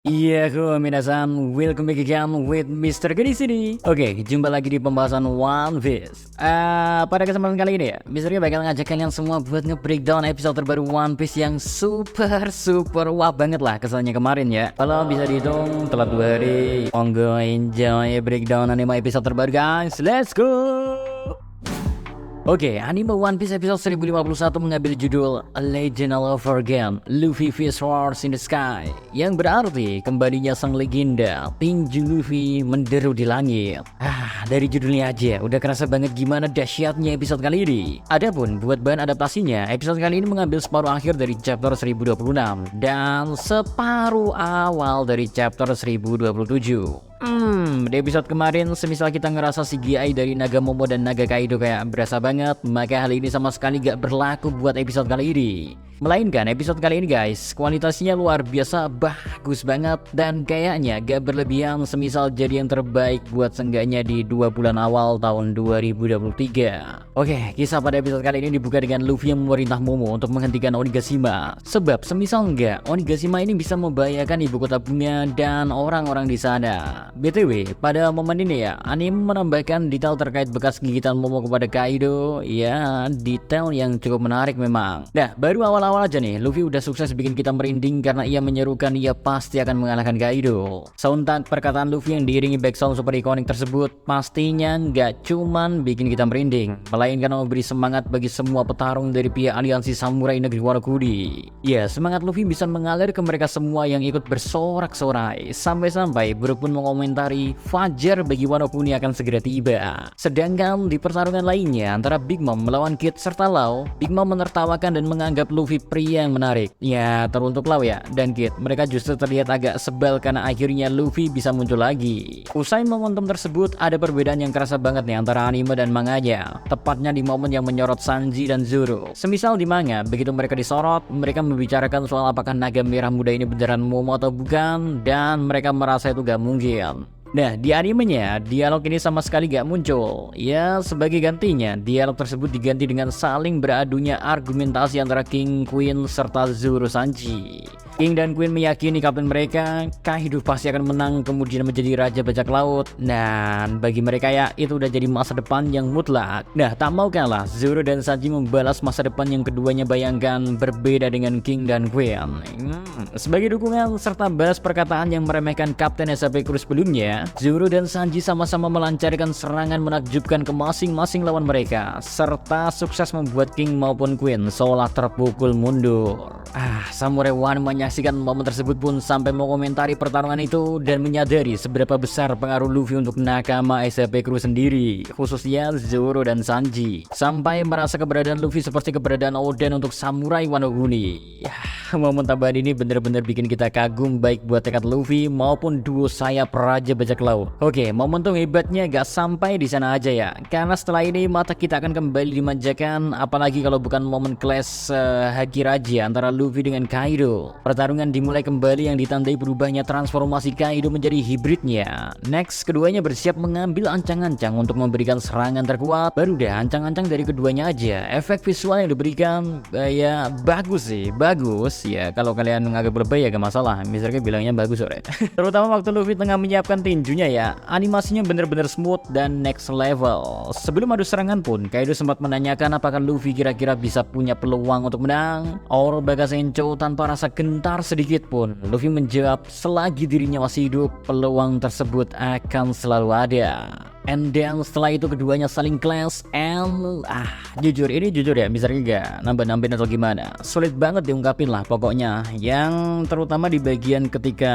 Iya, minasan, welcome back again with Mr. G di sini. Oke, jumpa lagi di pembahasan One Piece. Pada kesempatan kali ini ya, Mr. G bakal ngajak kalian semua buat nge-breakdown episode terbaru One Piece yang super wah banget lah kesannya kemarin ya. Kalau bisa dihitung telat 2 hari. Monggo enjoy breakdown anime episode terbaru guys. Let's go. Oke, anime One Piece episode 1051 mengambil judul A Legend All Over Again, Luffy Fist Wars in the Sky, yang berarti kembalinya sang legenda tinju Luffy menderu di langit. Dari judulnya aja udah kerasa banget gimana dahsyatnya episode kali ini. Adapun buat bahan adaptasinya, episode kali ini mengambil separuh akhir dari chapter 1026 dan separuh awal dari chapter 1027. Di episode kemarin semisal kita ngerasa CGI dari Naga Momo dan Naga Kaido kayak berasa banget, maka hal ini sama sekali gak berlaku buat episode kali ini. Melainkan episode kali ini guys, kualitasnya luar biasa bagus banget dan kayaknya gak berlebihan semisal jadi yang terbaik buat seenggaknya di 2 bulan awal tahun 2023. Oke, kisah pada episode kali ini dibuka dengan Luffy yang memerintah Momo untuk menghentikan Onigashima. Sebab semisal enggak, Onigashima ini bisa membahayakan ibu kota bumi dan orang-orang di sana. BTW, pada momen ini ya, anime menambahkan detail terkait bekas gigitan Momo kepada Kaido. Ya, detail yang cukup menarik memang. Nah, baru awal-awal aja nih, Luffy udah sukses bikin kita merinding karena ia menyerukan ia pasti akan mengalahkan Kaido. Soundtrack perkataan Luffy yang diiringi backsound super ikonik tersebut pastinya nggak cuman bikin kita merinding, melainkan memberi semangat bagi semua petarung dari pihak aliansi samurai negeri Wano Kuni. Ya, semangat Luffy bisa mengalir ke mereka semua yang ikut bersorak-sorai, sampai-sampai Brook pun mengomentari fajar bagi Wano Kuni akan segera tiba. Sedangkan di pertarungan lainnya antara Big Mom melawan Kid serta Law, Big Mom menertawakan dan menganggap Luffy pria yang menarik. Ya, teruntuk Law ya dan Kid, mereka justru terlihat agak sebel karena akhirnya Luffy bisa muncul lagi. Usai momentum tersebut, ada perbedaan yang kerasa banget nih antara anime dan manganya, tepatnya di momen yang menyorot Sanji dan Zoro. Semisal di manga, begitu mereka disorot, mereka membicarakan soal apakah naga merah muda ini beneran Momo atau bukan, dan mereka merasa itu gak mungkin. Nah, di animenya, dialog ini sama sekali gak muncul. Ya, sebagai gantinya, dialog tersebut diganti dengan saling beradunya argumentasi antara King, Queen, serta Zoro Sanji. King dan Queen meyakini kapten mereka, Kaido pasti akan menang kemudian menjadi Raja Bajak Laut. Dan bagi mereka ya, itu udah jadi masa depan yang mutlak. Nah, tak mau kalah, Zoro dan Sanji membalas masa depan yang keduanya bayangkan berbeda dengan King dan Queen. Sebagai dukungan serta balas perkataan yang meremehkan Kapten SAP Crew sebelumnya, Zoro dan Sanji sama-sama melancarkan serangan menakjubkan ke masing-masing lawan mereka, serta sukses membuat King maupun Queen seolah terpukul mundur. Samurai One menyaksikan momen tersebut pun sampai mengomentari pertarungan itu dan menyadari seberapa besar pengaruh Luffy untuk nakama SAP Crew sendiri, khususnya Zoro dan Sanji, sampai merasa keberadaan Luffy seperti keberadaan Oden untuk samurai Wano Kuni. Momen tambahan ini bener-bener bikin kita kagum baik buat tekad Luffy maupun duo sayap Raja Bajak Laut. Oke, momentum hebatnya gak sampai di sana aja ya, karena setelah ini mata kita akan kembali dimanjakan, apalagi kalau bukan momen clash Haki Raja antara Luffy dengan Kaido. Pertarungan dimulai kembali yang ditandai berubahnya transformasi Kaido menjadi hibridnya. Next, keduanya bersiap mengambil ancang-ancang untuk memberikan serangan terkuat. Baru deh ancang-ancang dari keduanya aja, efek visual yang diberikan ya bagus sih, bagus ya. Kalau kalian menganggap lebay ya gak masalah, misalnya bilangnya bagus sore. Terutama waktu Luffy tengah menyiapkan tinjunya ya, animasinya bener-bener smooth dan next level. Sebelum adu serangan pun, Kaido sempat menanyakan apakah Luffy kira-kira bisa punya peluang untuk menang. Or Bagasencho tanpa rasa gentar sedikit pun, Luffy menjawab selagi dirinya masih hidup, peluang tersebut akan selalu ada. And then setelah itu keduanya saling clash and jujur ya, misalnya gak nambah-nambahin atau gimana, sulit banget diungkapin lah pokoknya. Yang terutama di bagian ketika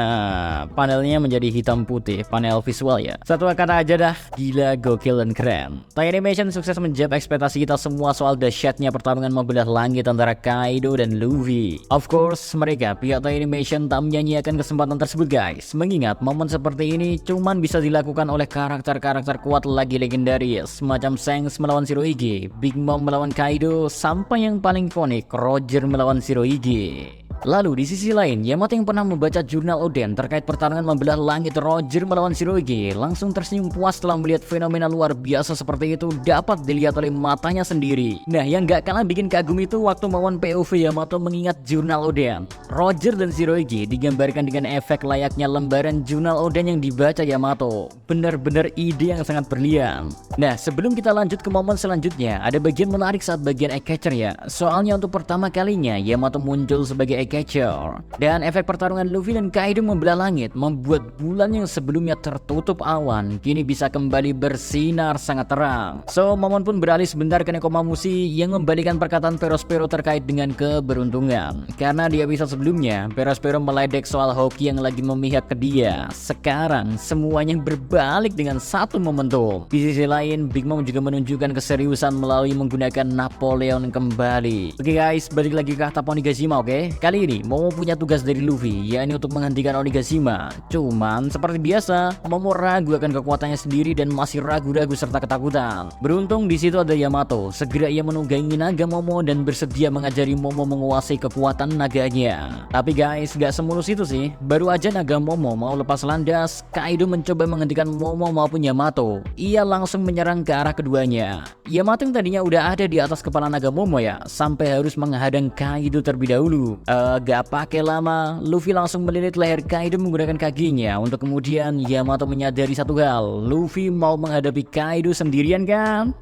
panelnya menjadi hitam putih, panel visual ya. Satu kata aja dah, gila, gokil, dan keren. Toei Animation sukses menjawab ekspektasi kita semua soal dahsyatnya pertarungan membelah langit antara Kaido dan Luffy. Of course, mereka pihak Toei Animation tak menyanyiakan kesempatan tersebut guys, mengingat momen seperti ini cuman bisa dilakukan oleh karakter-karakter kuat lagi legendaris semacam Shanks melawan Shirohige, Big Mom melawan Kaido, sampai yang paling ikonik Roger melawan Shirohige. Lalu di sisi lain, Yamato yang pernah membaca jurnal Oden terkait pertarungan membelah langit Roger melawan Shirohige langsung tersenyum puas setelah melihat fenomena luar biasa seperti itu dapat dilihat oleh matanya sendiri. Nah, yang gak kalah bikin kagum itu waktu momen POV Yamato mengingat jurnal Oden. Roger dan Shirohige digambarkan dengan efek layaknya lembaran jurnal Oden yang dibaca Yamato. Bener-bener ide yang sangat berlian. Nah, sebelum kita lanjut ke momen selanjutnya, ada bagian menarik saat bagian Egg Catcher ya. Soalnya untuk pertama kalinya Yamato muncul sebagai Egg Catcher. Dan efek pertarungan Luffy dan Kaido membelah langit membuat bulan yang sebelumnya tertutup awan kini bisa kembali bersinar sangat terang. So, momen pun beralih sebentar ke Nekomamushi yang membalikan perkataan Perospero terkait dengan keberuntungan. Karena di episode sebelumnya, Perospero meledek soal Hoki yang lagi memihak ke dia. Sekarang, semuanya berbalik dengan satu momentum. Di sisi lain, Big Mom juga menunjukkan keseriusan melalui menggunakan Napoleon kembali. Oke guys, balik lagi ke tahap Onigashima, oke? Kali ini Momo punya tugas dari Luffy, yakni untuk menghentikan Onigashima. Cuman seperti biasa, Momo ragu akan kekuatannya sendiri dan masih ragu-ragu serta ketakutan. Beruntung di situ ada Yamato. Segera ia menunggangi naga Momo dan bersedia mengajari Momo menguasai kekuatan naganya. Tapi guys, gak semulus itu sih. Baru aja naga Momo mau lepas landas, Kaido mencoba menghentikan Momo maupun Yamato. Ia langsung menyerang ke arah keduanya. Yamato yang tadinya udah ada di atas kepala naga Momo ya, sampai harus menghadang Kaido terlebih dahulu. Gak pakai lama, Luffy langsung melilit leher Kaido menggunakan kakinya. Untuk kemudian Yamato menyadari satu hal, Luffy mau menghadapi Kaido sendirian kan?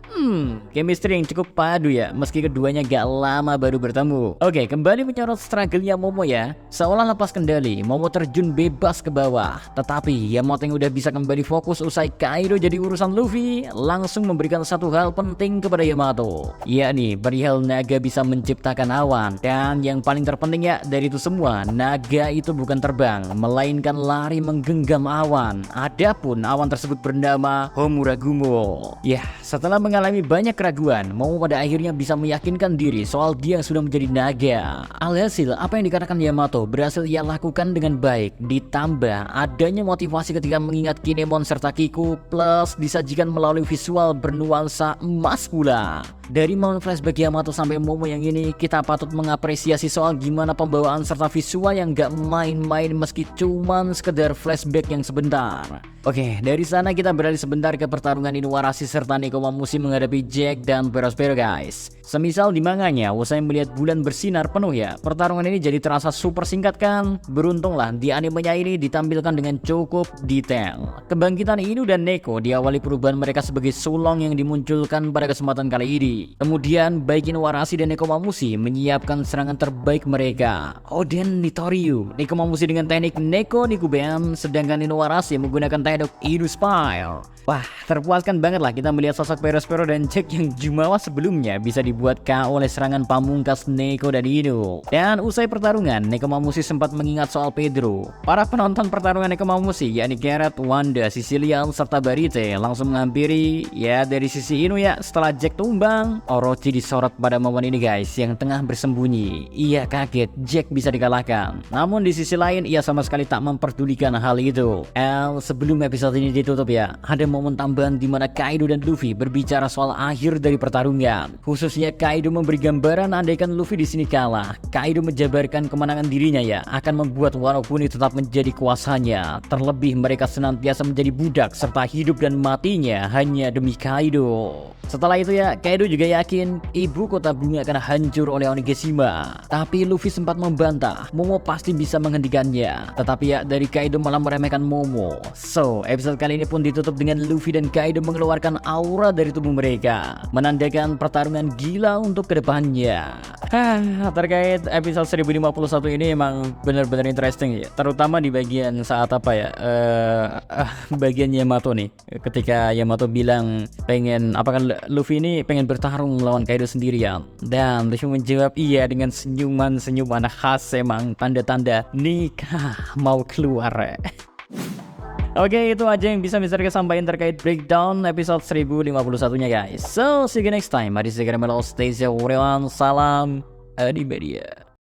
Chemistry yang cukup padu ya, meski keduanya gak lama baru bertemu. Oke, kembali menyorot struggle-nya Momo ya. Seolah lepas kendali, Momo terjun bebas ke bawah. Tetapi Yamato yang udah bisa kembali fokus usai Kaido jadi urusan Luffy, langsung memberikan satu hal penting kepada Yamato, yakni perihal naga bisa menciptakan awan. Dan yang paling terpenting ya dari itu semua, naga itu bukan terbang, melainkan lari menggenggam awan. Adapun awan tersebut bernama Homuragumo. Ya, setelah mengalami banyak keraguan, Momo pada akhirnya bisa meyakinkan diri soal dia yang sudah menjadi naga. Alhasil, apa yang dikatakan Yamato berhasil ia lakukan dengan baik. Ditambah adanya motivasi ketika mengingat Kinemon serta Kiku, plus disajikan melalui visual bernuansa emas pula. Dari momen flashback Yamato sampai Momo yang ini, kita patut mengapresiasi soal gimana pembawaan serta visual yang gak main-main meski cuman sekedar flashback yang sebentar. Oke, dari sana kita beralih sebentar ke pertarungan Inuarashi serta Nekomamushi menghadapi Jack dan Perospero guys. Semisal di manganya, usai melihat bulan bersinar penuh ya, pertarungan ini jadi terasa super singkat kan? Beruntunglah di animenya ini ditampilkan dengan cukup detail. Kebangkitan Inu dan Neko diawali perubahan mereka sebagai sulong yang dimunculkan pada kesempatan kali ini. Kemudian baik Inuarashi dan Nekomamushi menyiapkan serangan terbaik mereka. Oden Nitoryu, Nekomamushi dengan teknik Neko Nikuben, sedangkan Inuarashi menggunakan teknik Inu Spire. Wah, terpuaskan banget lah kita melihat sosok Perospero dan Jack yang jumawa sebelumnya bisa dibuat KO oleh serangan pamungkas Neko dan Inu. Dan usai pertarungan, Nekomamushi sempat mengingat soal Pedro. Para penonton pertarungan Nekomamushi, yakni Garrett, Wanda, Sicilian, serta Barite langsung menghampiri. Ya, dari sisi Inu ya, setelah Jack tumbang, Orochi disorot pada momen ini guys, yang tengah bersembunyi. Ia kaget Jack bisa dikalahkan. Namun di sisi lain, ia sama sekali tak memperdulikan hal itu. Sebelum episode ini ditutup ya, ada momen tambahan di mana Kaido dan Luffy berbicara soal akhir dari pertarungan. Khususnya Kaido memberi gambaran andaikan Luffy di sini kalah, Kaido menjabarkan kemenangan dirinya ya akan membuat Wano Kuni tetap menjadi kuasanya. Terlebih mereka senantiasa menjadi budak serta hidup dan matinya hanya demi Kaido. Setelah itu ya, Kaido juga yakin ibu kota bumi akan hancur oleh Onigashima. Tapi Luffy sempat membantah, Momo pasti bisa menghentikannya. Tetapi ya, dari Kaido malah meremehkan Momo. So, episode kali ini pun ditutup dengan Luffy dan Kaido mengeluarkan aura dari tubuh mereka, menandakan pertarungan gila untuk kedepannya. Terkait episode 1051 ini emang benar-benar interesting ya. Terutama di bagian saat apa ya, bagian Yamato nih. Ketika Yamato bilang pengen, apakah Luffy ini pengen bertarung melawan Kaido sendirian, dan Luffy menjawab iya dengan senyuman khas, emang tanda-tanda nikah mau keluar. Oke, itu aja yang bisa Mister sampaikan terkait breakdown episode 1051 nya guys. So, see you next time. Mari segera melo stay safe everyone. Salam Adibadia.